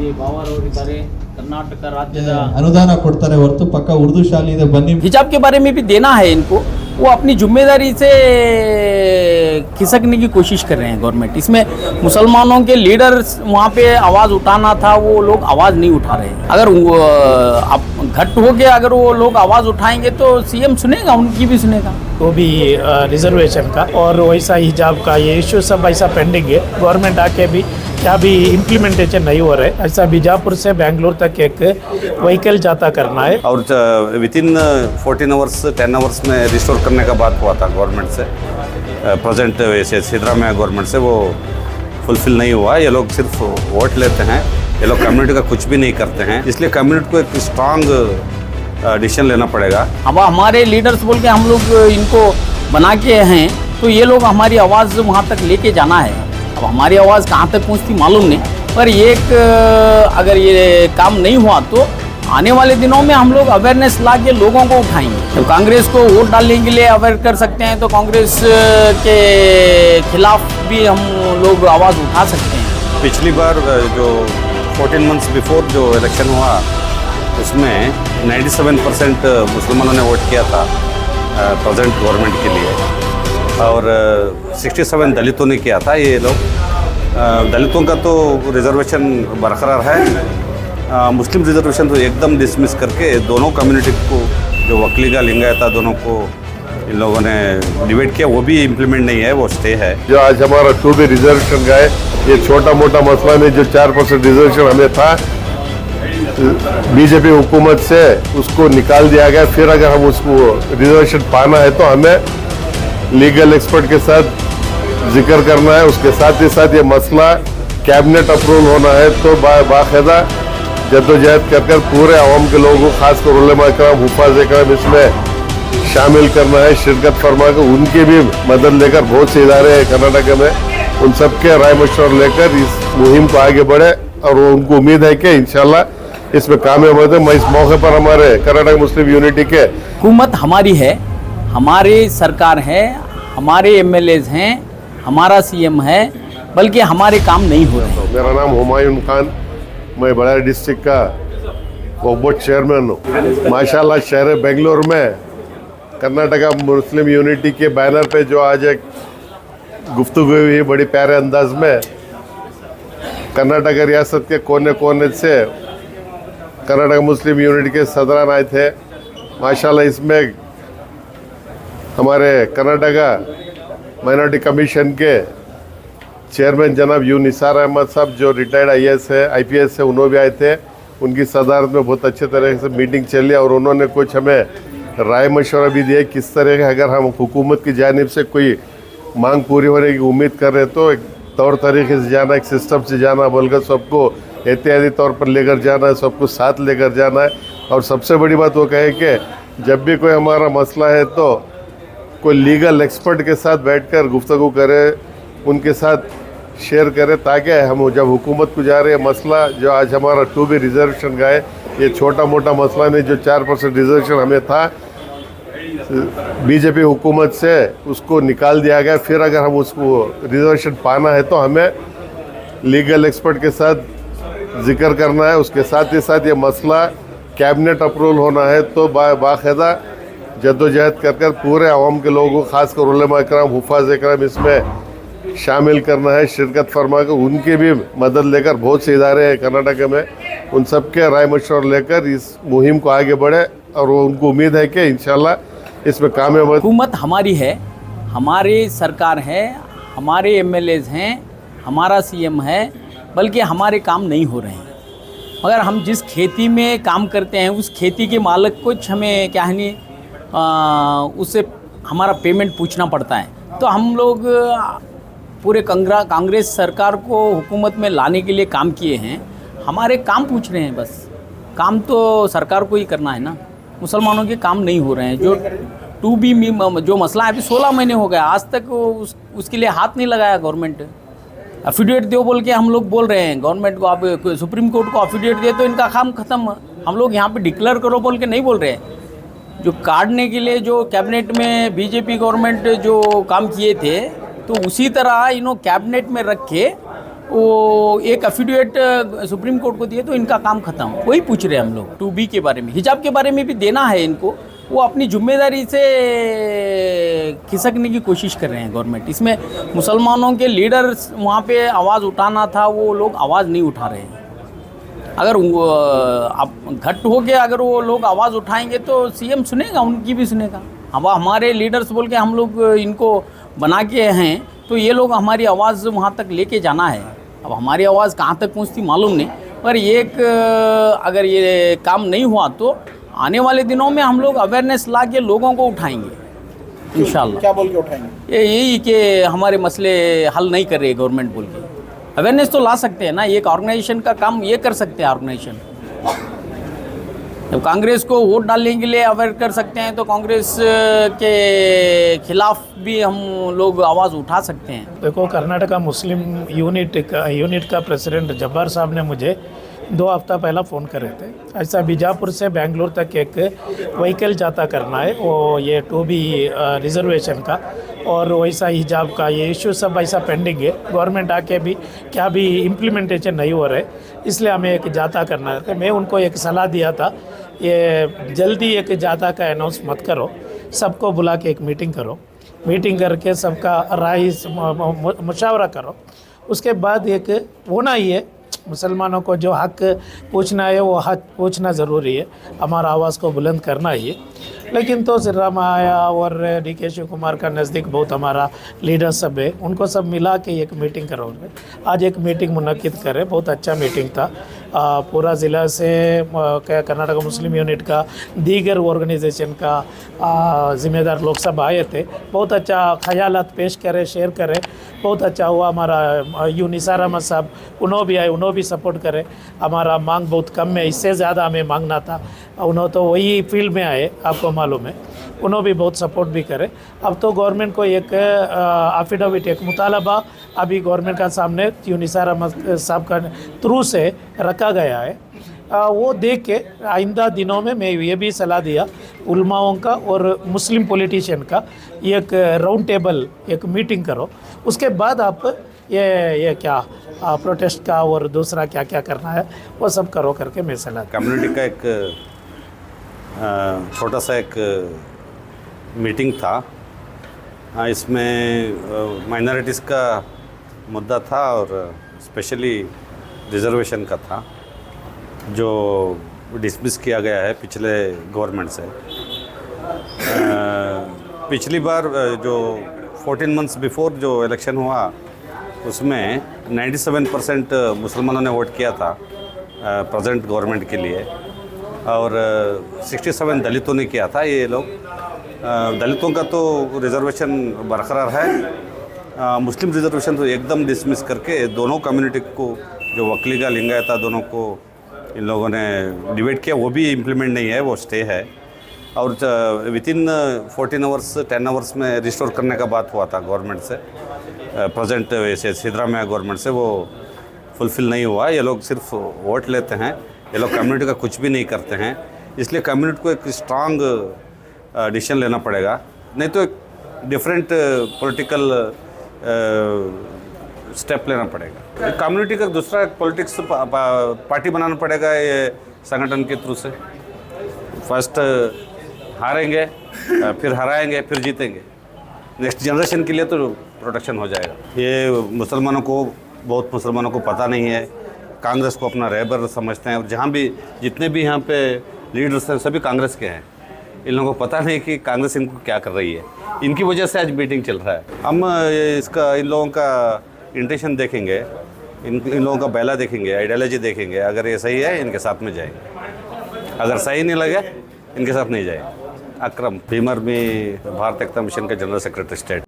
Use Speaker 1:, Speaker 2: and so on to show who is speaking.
Speaker 1: ಈ ಬಾವರವರಿದ್ದಾರೆ ಕರ್ನಾಟಕ ರಾಜ್ಯದ
Speaker 2: ಅನುದಾನ ಕೊಡ್ತಾರೆ ಹೊರತು ಪಕ್ಕ ಉರ್ದು ಶಾಲೆ ಇದೆ ಬನ್ನಿ
Speaker 1: हिजाब के बारे में भी देना है इनको। वो अपनी जिम्मेदारी से खिसकने की कोशिश कर रहे हैं गवर्नमेंट। इसमें मुसलमानों के लीडर्स वहाँ पे आवाज़ उठाना था, वो लोग आवाज़ नहीं उठा रहे हैं। अगर अब घट हो के अगर वो लोग आवाज़ उठाएंगे तो सीएम सुनेगा, उनकी भी सुनेगा।
Speaker 3: वो भी रिजर्वेशन का और वैसा हिजाब का ये इश्यू सब ऐसा पेंडिंग है। गवर्नमेंट आके भी क्या भी इम्प्लीमेंटेशन नहीं हो रहा है। ऐसा बीजापुर से बेंगलोर तक एक व्हीकल जाता करना है
Speaker 4: और विद इन 14 आवर्स 10 आवर्स में रिस्टोर करने का बात हुआ था गवर्नमेंट से। प्रेजेंट वैसे सिद्धरामैया गवर्नमेंट से वो फुलफिल नहीं हुआ। ये लोग सिर्फ वोट लेते हैं, ये लोग कम्युनिटी का कुछ भी नहीं करते हैं। इसलिए कम्युनिटी को एक स्ट्रांग डिसीजन लेना पड़ेगा।
Speaker 1: अब हमारे लीडर्स बोल के हम लोग इनको बना के हैं, तो ये लोग हमारी आवाज़ वहाँ तक लेके जाना है। अब हमारी आवाज़ कहाँ तक पहुँचती मालूम नहीं, पर एक अगर ये काम नहीं हुआ तो आने वाले दिनों में हम लोग अवेयरनेस ला के लोगों को उठाएंगे। तो कांग्रेस को वोट डालने के लिए अवेयर कर सकते हैं, तो कांग्रेस के खिलाफ भी हम लोग आवाज़ उठा सकते हैं।
Speaker 4: पिछली बार जो 14 मंथ्स बिफोर जो इलेक्शन हुआ उसमें 97% मुसलमानों ने वोट किया था प्रेजेंट गवर्नमेंट के लिए, और 67 दलितों ने किया था। ये लोग दलितों का तो रिजर्वेशन बरकरार है, मुस्लिम रिजर्वेशन तो एकदम डिसमिस करके दोनों कम्युनिटी को, जो वकलीगा लिंगायता, दोनों को इन लोगों ने डिबेट किया, वो भी इम्प्लीमेंट नहीं है, वो स्टे है।
Speaker 5: जो आज हमारा 2B रिजर्वेशन का है, ये छोटा मोटा मसला नहीं। जो 4% रिजर्वेशन हमें था बीजेपी हुकूमत से, उसको निकाल दिया गया। फिर अगर हम उसको रिजर्वेशन पाना है तो हमें लीगल एक्सपर्ट के साथ जिक्र करना है। उसके साथ ही साथ ये मसला कैबिनेट अप्रूवल होना है, तो बाकायदा जद्दोजहद कर कर पूरे आवाम के लोगों को, खासकर उलमा कराम, हुफ़ाज़ कराम इसमें शामिल करना है, शिरकत फरमा कर उनकी भी मदद लेकर। बहुत से इदारे हैं कर्नाटक में, उन सबके राय मशवरा लेकर इस मुहिम को आगे बढ़े, और उनको उम्मीद है कि इंशाल्लाह इसमें कामयाब होते। मैं इस मौके पर हमारे कर्नाटक मुस्लिम यूनिटी के
Speaker 1: हुकूमत हमारी है, हमारी सरकार है, हमारे MLAs हैं, हमारा CM है, बल्कि हमारे काम नहीं हो रहे।
Speaker 5: मेरा नाम हुमायूं खान, मैं बड़ारी डिस्ट्रिक्ट का बोर्ड चेयरमैन हूँ। माशाल्लाह शहर बेंगलोर में कर्नाटका मुस्लिम यूनिटी के बैनर पे जो आज एक गुफ्तगू हुई बड़ी प्यारे अंदाज में, कर्नाटक रियासत के कोने कोने से कर्नाटक मुस्लिम यूनिटी के सदरान आए थे। माशाल्लाह इसमें हमारे कर्नाटका माइनॉरिटी कमीशन के चेयरमैन जनाब यू निसार अहमद साहब, जो रिटायर्ड IAS है, IPS है, उन्होंने भी आए थे। उनकी सदारत में बहुत अच्छे तरह से मीटिंग चली, और उन्होंने कुछ हमें राय मशवरा भी दिया किस तरह का अगर हम हुकूमत की जानिब से कोई मांग पूरी होने की उम्मीद कर रहे हैं तो एक तौर तरीके से जाना, एक सिस्टम से जाना, बल्कि सबको एहतियाती तौर पर लेकर जाना है, सबको साथ लेकर जाना है। और सबसे बड़ी बात वो कहे कि जब भी कोई हमारा मसला है तो कोई लीगल एक्सपर्ट के साथ बैठकर गुफ्तगू करे, उनके साथ शेयर करें, ताकि हम जब हुकूमत को जा रहे हैं मसला, जो आज हमारा 2B रिजर्वेशन का है, ये छोटा मोटा मसला नहीं। जो 4% रिजर्वेशन हमें था बीजेपी हुकूमत से, उसको निकाल दिया गया। फिर अगर हम उसको रिजर्वेशन पाना है तो हमें लीगल एक्सपर्ट के साथ जिक्र करना है। उसके साथ ही साथ ये मसला कैबिनेट अप्रूवल होना है, तो बाकायदा जद्दोजहद कर कर पूरे आवाम के लोगों को, खासकर उलमा कराम, हुफ़ाज़ कराम इसमें शामिल करना है, शिरकत फरमा कर उनकी भी मदद लेकर। बहुत से इदारे हैं कर्नाटक में, उन सबके राय मशवरा लेकर इस मुहिम को आगे बढ़े, और उनको उम्मीद है कि इंशाल्लाह इसमें कामयाब हो।
Speaker 1: हुकूमत हमारी है, हमारी सरकार है, हमारे MLAs हैं, हमारा CM है, बल्कि हमारे काम नहीं हो रहे हैं। मगर हम जिस खेती में काम करते हैं उस खेती के मालिक कुछ हमें क्या है नहीं, उससे हमारा पेमेंट पूछना पड़ता है। तो हम लोग पूरे कांग्रेस सरकार को हुकूमत में लाने के लिए काम किए हैं, हमारे काम पूछ रहे हैं। बस काम तो सरकार को ही करना है ना, मुसलमानों के काम नहीं हो रहे हैं। जो 2B जो मसला है, अभी 16 महीने हो गए, आज तक उसके लिए हाथ नहीं लगाया गवर्नमेंट। अफिडेविट दो बोल के हम लोग बोल रहे हैं गवर्नमेंट को, आप सुप्रीम कोर्ट को अफिडेविट दे तो इनका काम ख़त्म। हम लोग यहाँ पे डिक्लेयर करो बोल के नहीं बोल रहे हैं। जो काटने के लिए जो कैबिनेट में बीजेपी गवर्नमेंट जो काम किए थे, तो उसी तरह इन्हों कैबिनेट में रख के वो एक एफिडेविट सुप्रीम कोर्ट को दिए तो इनका काम खत्म। वही पूछ रहे हैं हम लोग 2B के बारे में, हिजाब के बारे में भी देना है इनको। वो अपनी जिम्मेदारी से खिसकने की कोशिश कर रहे हैं गवर्नमेंट। इसमें मुसलमानों के लीडर्स वहाँ पे आवाज़ उठाना था, वो लोग आवाज़ नहीं उठा रहे हैं। अगर अब घट हो के अगर वो लोग आवाज़ उठाएंगे तो सीएम सुनेगा, उनकी भी सुनेगा। अब हमारे लीडर्स बोल के हम लोग इनको बना के हैं, तो ये लोग हमारी आवाज़ वहाँ तक लेके जाना है। अब हमारी आवाज़ कहाँ तक पहुँचती मालूम नहीं, पर एक अगर ये काम नहीं हुआ तो आने वाले दिनों में हम लोग अवेयरनेस ला के लोगों को उठाएंगे इंशाल्लाह।
Speaker 6: क्या बोल के उठाएंगे?
Speaker 1: यही कि हमारे मसले हल नहीं कर रही है गवर्नमेंट बोल के। अवेयरनेस तो ला सकते हैं ना, एक ऑर्गेनाइजेशन का काम ये कर सकते हैं ऑर्गेनाइजेशन। जब कांग्रेस को वोट डालने के लिए अवेयर कर सकते हैं तो कांग्रेस के खिलाफ भी हम लोग आवाज़ उठा सकते हैं।
Speaker 3: देखो, कर्नाटका मुस्लिम यूनिट का प्रेसिडेंट जब्बार साहब ने मुझे 2 हफ्ता पहला फ़ोन करे थे। ऐसा बीजापुर से बेंगलोर तक एक व्हीकल जाता करना है, वो ये 2B रिजर्वेशन का और वैसा हिजाब का, ये इशू सब ऐसा पेंडिंग है। गवर्नमेंट आके भी क्या भी इम्प्लीमेंटेशन नहीं हो रहे, इसलिए हमें एक जाता करना है। मैं उनको एक सलाह दिया था, ये जल्दी एक जाता का अनाउंस मत करो, सबको बुला के एक मीटिंग करो, मीटिंग करके सबका राय मुशावरा करो। उसके बाद एक होना ही है, मुसलमानों को जो हक पूछना है वो हक पूछना ज़रूरी है, हमारा आवाज़ को बुलंद करना ही है। लेकिन तो सिद्धरामैया और DK शिव कुमार का नज़दीक बहुत हमारा लीडर सब है, उनको सब मिला के एक मीटिंग करोगे। आज एक मीटिंग मुनक्किद करें, बहुत अच्छा मीटिंग था। पूरा ज़िला से कर्नाटका मुस्लिम यूनिट का, दीगर ऑर्गेनाइजेशन का ज़िम्मेदार लोग सब आए थे। बहुत अच्छा ख्यालात पेश करे, शेयर करे, बहुत अच्छा हुआ। हमारा निसार अहमद साहब उन्होंने भी आए, उन्होंने भी सपोर्ट करे। हमारा मांग बहुत कम है, इससे ज़्यादा हमें मांगना था, उन्होंने तो वही फील्ड में आए, आपको मालूम है, उन्होंने भी बहुत सपोर्ट भी करे। अब तो गवर्नमेंट को एक एफिडेविट, एक मुतालबा अभी गवर्नमेंट का सामने निसार अहमद साहब का थ्रू से रखा गया है। वो देख के आइंदा दिनों में मैं ये भी सलाह दिया उलमाओं का और मुस्लिम पॉलिटिशियन का एक राउंड टेबल, एक मीटिंग करो, उसके बाद आप ये क्या प्रोटेस्ट का और दूसरा क्या क्या करना है वो सब करो करके मैं सलाह।
Speaker 4: कम्युनिटी का एक छोटा सा एक मीटिंग था, इसमें माइनॉरिटीज़ का मुद्दा था और स्पेशली रिजर्वेशन का था, जो डिसमिस किया गया है पिछले गवर्नमेंट से। पिछली बार जो 14 मंथ्स बिफोर जो इलेक्शन हुआ उसमें 97% मुसलमानों ने वोट किया था प्रेजेंट गवर्नमेंट के लिए, और 67 दलितों ने किया था। ये लोग दलितों का तो रिजर्वेशन बरकरार है, मुस्लिम रिजर्वेशन तो एकदम डिसमिस करके दोनों कम्युनिटी को, जो वकलीगा लिंगायता, दोनों को इन लोगों ने डिबेट किया, वो भी इम्प्लीमेंट नहीं है, वो स्टे है। और वितिन 14 आवर्स 10 आवर्स में रिस्टोर करने का बात हुआ था गवर्नमेंट से, प्रेजेंट वैसे सिद्धरामैया गवर्नमेंट से, वो फुलफ़िल नहीं हुआ। ये लोग सिर्फ वोट लेते हैं, ये लोग कम्युनिटी का कुछ भी नहीं करते हैं। इसलिए कम्युनिटी को एक स्ट्रांग डिसीजन लेना पड़ेगा, नहीं तो एक डिफरेंट पॉलिटिकल स्टेप लेना पड़ेगा। कम्युनिटी का दूसरा पॉलिटिक्स पार्टी बनाना पड़ेगा ये संगठन के थ्रू से। फर्स्ट हारेंगे, फिर हराएंगे, फिर जीतेंगे, नेक्स्ट जनरेशन के लिए तो प्रोटेक्शन हो जाएगा। ये मुसलमानों को, बहुत मुसलमानों को पता नहीं है, कांग्रेस को अपना रहबर समझते हैं, और जहाँ भी जितने भी यहाँ पे लीडर्स हैं सभी कांग्रेस के हैं। इन लोगों को पता नहीं कि कांग्रेस इनको क्या कर रही है, इनकी वजह से आज मीटिंग चल रहा है। हम इसका इन लोगों का इंटेंशन देखेंगे, इन लोगों का बैला देखेंगे, आइडियोलॉजी देखेंगे। अगर ये सही है इनके साथ में जाएंगे, अगर सही नहीं लगे इनके साथ नहीं जाएंगे। अक्रम भीमर में भारत एकता मिशन का जनरल सेक्रेटरी स्टेट।